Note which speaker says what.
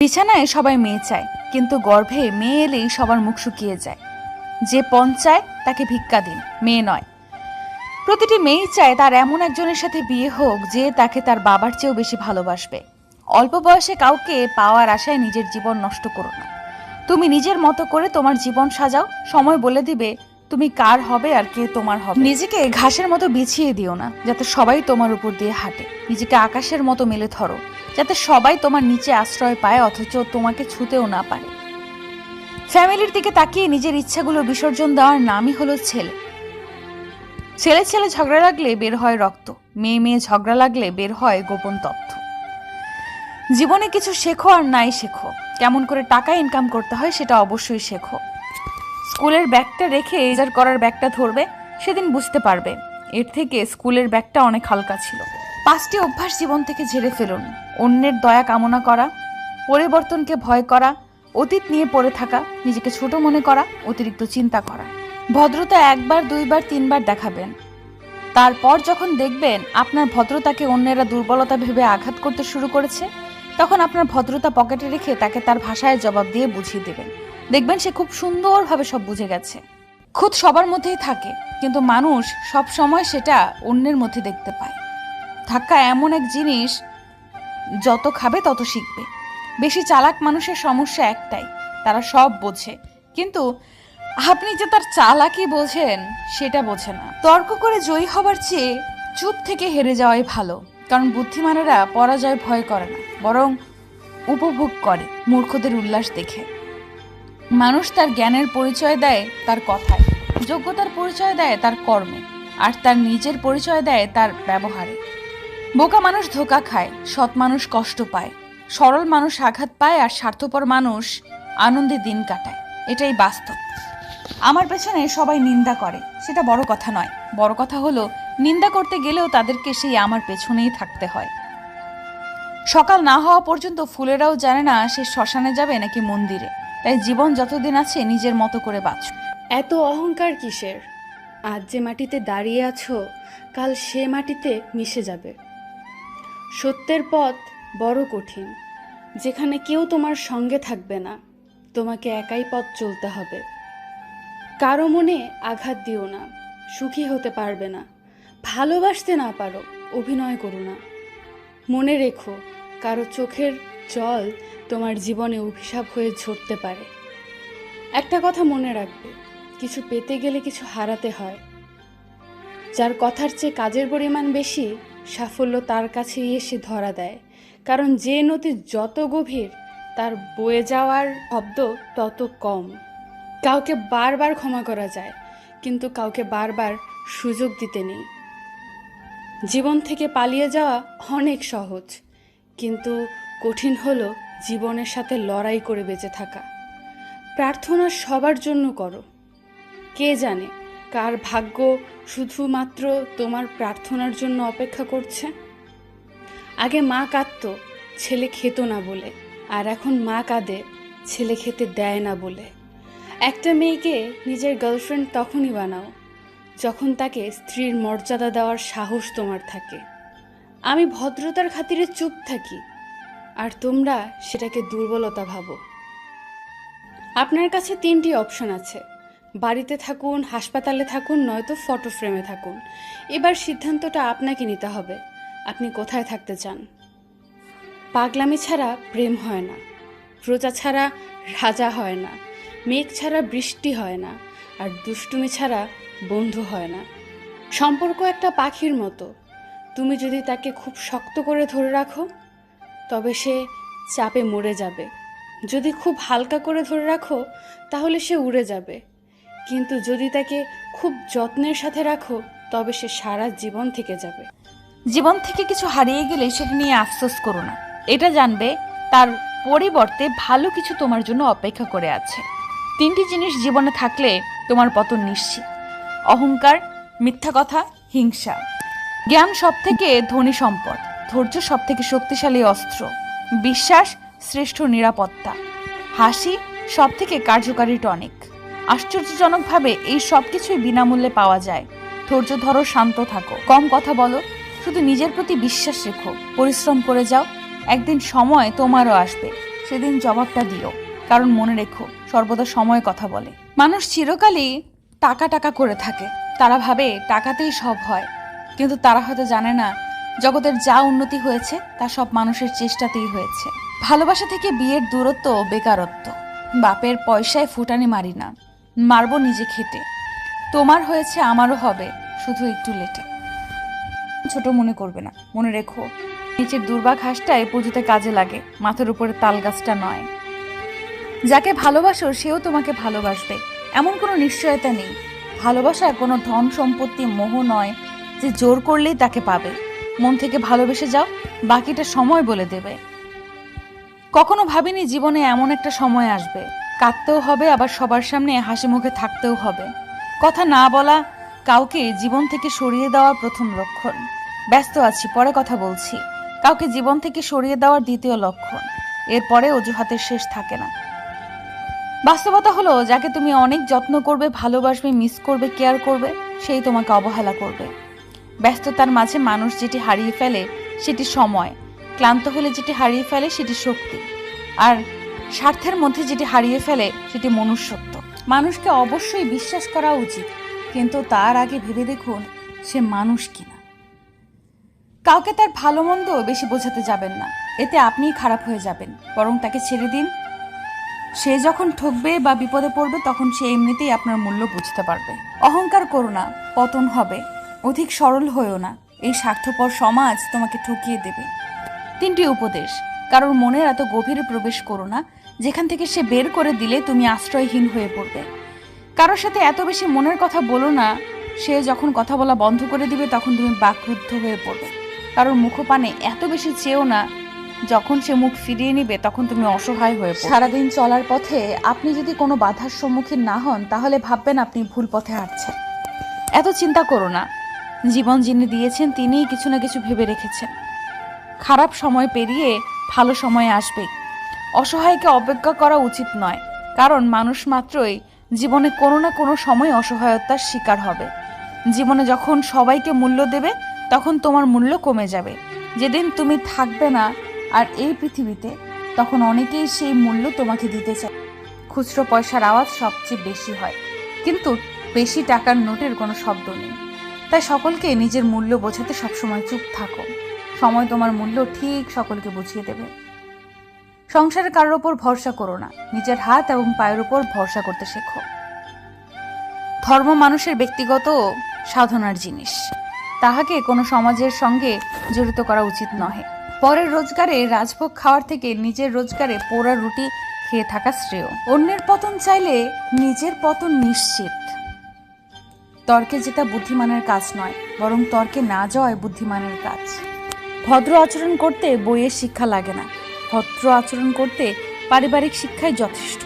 Speaker 1: বিছানায় সবাই মেয়ে চায়, কিন্তু গর্ভে মেয়ে এলেই সবার মুখ শুকিয়ে যায়। যে পণ চায় তাকে ভিক্ষা দিন, মেয়ে নয়। প্রতিটি মেয়েই চায় তার এমন একজনের সাথে বিয়ে হোক যে তাকে তার বাবার চেয়েও বেশি ভালোবাসবে। অল্প বয়সে কাউকে পাওয়ার আশায় নিজের জীবন নষ্ট করো না। তুমি নিজের মতো করে তোমার জীবন সাজাও, সময় বলে দিবে তুমি কার হবে আর কে তোমার হবে। নিজেকে ঘাসের মতো বিছিয়ে দিও না যাতে সবাই তোমার উপর দিয়ে হাঁটে। নিজেকে আকাশের মতো মেলে ধরো যাতে সবাই তোমার নিচে আশ্রয় পায় অথচ তোমাকে ছুঁতেও না পারে। ফ্যামিলির দিকে তাকিয়ে নিজের ইচ্ছাগুলো বিসর্জন দেওয়ার নামই হলো ছেলে। ছেলে ছেলে ঝগড়া লাগলে বের হয় রক্ত, মেয়ে মেয়ে ঝগড়া লাগলে বের হয় গোপন তথ্য। জীবনে কিছু শেখো আর নাই শেখো, কেমন করে টাকা ইনকাম করতে হয় সেটা অবশ্যই শেখো। স্কুলের ব্যাগটা রেখে এজার করার ব্যাগটা ধরবে, সেদিন বুঝতে পারবে এর থেকে স্কুলের ব্যাগটা অনেক হালকা ছিল। 5টি অভ্যাস জীবন থেকে ঝেড়ে ফেলুন। অন্যের দয়া কামনা করা, পরিবর্তনকে ভয় করা, অতীত নিয়ে পড়ে থাকা, নিজেকে ছোট মনে করা, অতিরিক্ত চিন্তা করা। ভদ্রতা 1বার 2বার 3বার দেখাবেন, তারপর যখন দেখবেন আপনার ভদ্রতাকে অন্যেরা দুর্বলতা ভেবে আঘাত করতে শুরু করেছে, তখন আপনার ভদ্রতা পকেটে রেখে তাকে তার ভাষায় জবাব দিয়ে বুঝিয়ে দেবেন। দেখবেন সে খুব সুন্দরভাবে সব বুঝে গেছে। খুদ সবার মধ্যেই থাকে, কিন্তু মানুষ সব সময় সেটা অন্যের মধ্যে দেখতে পায়। ধাক্কা এমন এক জিনিস, যত খাবে তত শিখবে। বেশি চালাক মানুষের সমস্যা একটাই, তারা সব বোঝে, কিন্তু আপনি যে তার চালাকি বোঝেন সেটা বোঝে না। তর্ক করে জয়ী হবার চেয়ে চুপ থেকে হেরে যাওয়াই ভালো, কারণ বুদ্ধিমানেরা পরাজয় ভয় করে না, বরং উপভোগ করে মূর্খদের উল্লাস দেখে। মানুষ তার জ্ঞানের পরিচয় দেয় তার কথায়, যোগ্যতার পরিচয় দেয় তার কর্মে, আর তার নিজের পরিচয় দেয় তার ব্যবহারে। বোকা মানুষ ধোঁকা খায়, সৎ মানুষ কষ্ট পায়, সরল মানুষ আঘাত পায়, আর স্বার্থপর মানুষ আনন্দে দিন কাটায়। এটাই বাস্তব। আমার পেছনে সবাই নিন্দা করে, সেটা বড় কথা নয়। বড় কথা হলো নিন্দা করতে গেলেও তাদেরকে সেই আমার পেছনেই থাকতে হয়। সকাল না হওয়া পর্যন্ত ফুলেরাও জানে না সে শ্মশানে যাবে নাকি মন্দিরে। তাই জীবন যতদিন আছে নিজের মতো করে বাঁচো।
Speaker 2: এত অহংকার কিসের? আজ যে মাটিতে দাঁড়িয়ে আছো, কাল সে মাটিতে মিশে যাবে। সত্যের পথ বড় কঠিন, যেখানে কেউ তোমার সঙ্গে থাকবে না, তোমাকে একাই পথ চলতে হবে। কারো মনে আঘাত দিও না, সুখী হতে পারবে না। ভালোবাসতে না পারো, অভিনয় করো না। মনে রেখো, কারো চোখের জল তোমার জীবনে অভিশাপ হয়ে ঝরতে পারে। একটা কথা মনে রাখবে, কিছু পেতে গেলে কিছু হারাতে হয়। যার কথার চেয়ে কাজের পরিমাণ বেশি, সাফল্য তার কাছেই এসে ধরা দেয়। কারণ যে নদী যত গভীর, তার বয়ে যাওয়ার শব্দ তত কম। কাউকে বারবার ক্ষমা করা যায়, কিন্তু কাউকে বারবার সুযোগ দিতে নেই। জীবন থেকে পালিয়ে যাওয়া অনেক সহজ, কিন্তু কঠিন হলো জীবনের সাথে লড়াই করে বেঁচে থাকা। প্রার্থনা সবার জন্য করো, কে জানে কার ভাগ্য শুধুমাত্র তোমার প্রার্থনার জন্য অপেক্ষা করছে। আগে মা কাঁদতো ছেলে খেত না বলে, আর এখন মা কাঁদে ছেলে খেতে দেয় না বলে। একটা মেয়েকে নিজের গার্লফ্রেন্ড তখনই বানাও যখন তাকে স্ত্রীর মর্যাদা দেওয়ার সাহস তোমার থাকে। আমি ভদ্রতার খাতিরে চুপ থাকি, আর তোমরা সেটাকে দুর্বলতা ভাবো। আপনার কাছে 3টি অপশন আছে, বাড়িতে থাকুন, হাসপাতালে থাকুন, নয়তো ফটো ফ্রেমে থাকুন। এবার সিদ্ধান্তটা আপনাকে নিতে হবে, আপনি কোথায় থাকতে চান। পাগলামি ছাড়া প্রেম হয় না, প্রজা ছাড়া রাজা হয় না, মেঘ ছাড়া বৃষ্টি হয় না, আর দুষ্টুমি ছাড়া বন্ধু হয় না। সম্পর্ক একটা পাখির মতো, তুমি যদি তাকে খুব শক্ত করে ধরে রাখো তবে সে চাপে মরে যাবে। যদি খুব হালকা করে ধরে রাখো তাহলে সে উড়ে যাবে, কিন্তু যদি তাকে খুব যত্নের সাথে রাখো তবে সে সারা জীবন থেকে যাবে।
Speaker 1: জীবন থেকে কিছু হারিয়ে গেলে সেটা নিয়ে আফসোস করো না, এটা জানবে তার পরিবর্তে ভালো কিছু তোমার জন্য অপেক্ষা করে আছে। 3টি জিনিস জীবনে থাকলে তোমার পতন নিশ্চিত: অহংকার, মিথ্যা কথা, হিংসা। জ্ঞান সব থেকে ধনী সম্পদ, ধৈর্য সব থেকে শক্তিশালী অস্ত্র, বিশ্বাস শ্রেষ্ঠ নিরাপত্তা, হাসি সব থেকে কার্যকারী টনিক। আশ্চর্যজনকভাবে এই সব কিছুই বিনামূল্যে পাওয়া যায়। ধৈর্য ধরো, শান্ত থাকো, কম কথা বলো, শুধু নিজের প্রতি বিশ্বাস রেখো, পরিশ্রম করে যাও। একদিন সময় তোমারও আসবে, সেদিন জবাবটা দিও। কারণ মনে রেখো, সর্বদা সময় কথা বলে। মানুষ চিরকালই টাকা টাকা করে থাকে। তারা ভাবে টাকাতেই সব হয়, কিন্তু তারা হয়তো জানে না জগতের যা উন্নতি হয়েছে তা সব মানুষের চেষ্টাতেই হয়েছে। ভালোবাসা থেকে বিয়ের দূরত্ব বেকারত্ব। বাপের পয়সায় ফুটানি মারি না, মারবো নিজে খেটে। তোমার হয়েছে, আমারও হবে, শুধু একটু লেটে। ছোট মনে করবে না, মনে রেখো নিচের দুর্বা ঘাসটাই পুজোতে কাজে লাগে, মাথার উপরে তাল গাছটা নয়। যাকে ভালোবাসো সেও তোমাকে ভালোবাসবে, এমন কোনো নিশ্চয়তা নেই। ভালোবাসা কোনো ধন সম্পত্তি মোহ নয় যে জোর করলেই তাকে পাবে। মন থেকে ভালোবেসে যাও, বাকিটা সময় বলে দেবে। কখনো ভাবিনি জীবনে এমন একটা সময় আসবে, কাঁদতেও হবে, আবার সবার সামনে হাসি মুখে থাকতেও হবে। কথা না বলা কাউকে জীবন থেকে সরিয়ে দেওয়ার প্রথম লক্ষণ। ব্যস্ত আছি, পরে কথা বলছি, কাউকে জীবন থেকে সরিয়ে দেওয়ার দ্বিতীয় লক্ষণ। এরপরে অজুহাতের শেষ থাকে না। বাস্তবতা হলো, যাকে তুমি অনেক যত্ন করবে, ভালোবাসবে, মিস করবে, কেয়ার করবে, সেই তোমাকে অবহেলা করবে। ব্যস্ততার মাঝে মানুষ যেটি হারিয়ে ফেলে সেটি সময়, ক্লান্ত হলে যেটি হারিয়ে ফেলে সেটি শক্তি, আর স্বার্থের মধ্যে যেটি হারিয়ে ফেলে সেটি মনুষ্যত্ব। মানুষকে অবশ্যই বিশ্বাস করা উচিত, কিন্তু তার আগে ভেবে দেখুন সে মানুষ কিনা। কাউকে তার ভালো মন্দ বেশি বোঝাতে যাবেন না, এতে আপনিই খারাপ হয়ে যাবেন। বরং তাকে ছেড়ে দিন। সে যখন ঠকবে বা বিপদে পড়বে তখন সে এমনিতেই আপনার মূল্য বুঝতে পারবে। অহংকার করো না, পতন হবে। অধিক সরল হয়েও না, এই স্বার্থপর সমাজ তোমাকে ঠকিয়ে দেবে। 3টি উপদেশ। কারোর মনের এত গভীরে প্রবেশ করো না যেখান থেকে সে বের করে দিলে তুমি আশ্রয়হীন হয়ে পড়বে। কারোর সাথে এত বেশি মনের কথা বলো না, সে যখন কথা বলা বন্ধ করে দিবে তখন তুমি বাকরুদ্ধ হয়ে পড়বে। কারোর মুখপানে এত বেশি চেয়েও না, যখন সে মুখ ফিরিয়ে নিবে তখন তুমি অসহায় হয়ে পড়বে। সারাদিন চলার পথে আপনি যদি কোনো বাধার সম্মুখীন না হন তাহলে ভাববেন আপনি ভুল পথে হাঁটছেন। এত চিন্তা করো না, জীবন যিনি দিয়েছেন তিনিই কিছু না কিছু ভেবে রেখেছেন। খারাপ সময় পেরিয়ে ভালো সময় আসবে। অসহায়কে অবজ্ঞা করা উচিত নয়, কারণ মানুষ মাত্রই জীবনে কোনো না কোনো সময় অসহায়তার শিকার হবে। জীবনে যখন সবাইকে মূল্য দেবে তখন তোমার মূল্য কমে যাবে। যেদিন তুমি থাকবে না আর এই পৃথিবীতে, তখন অনেকেই সেই মূল্য তোমাকে দিতে চায়। খুচরো পয়সার আওয়াজ সবচেয়ে বেশি হয়, কিন্তু বেশি টাকার নোটের কোনো শব্দ নেই। তাই সকলকে নিজের মূল্য বোঝাতে সবসময় চুপ থাকো। সময় তোমার মূল্য ঠিক সকলকে বুঝিয়ে দেবে। সংসারে কারোর ওপর ভরসা করো না, নিজের হাত এবং পায়ের উপর ভরসা করতে শেখো। ধর্ম মানুষের ব্যক্তিগত সাধনার জিনিস, তাহাকে কোনো সমাজের সঙ্গে জড়িত করা উচিত নহে। পরের রোজগারে রাজভোগ খাওয়ার থেকে নিজের রোজগারে পোড়া রুটি খেয়ে থাকা শ্রেয়। অন্যের পতন চাইলে নিজের পতন নিশ্চিত। তর্কে জেতা বুদ্ধিমানের কাজ নয়, বরং তর্কে না যাওয়াই বুদ্ধিমানের কাজ। ভদ্র আচরণ করতে বইয়ের শিক্ষা লাগে না, ভদ্র আচরণ করতে পারিবারিক শিক্ষাই যথেষ্ট।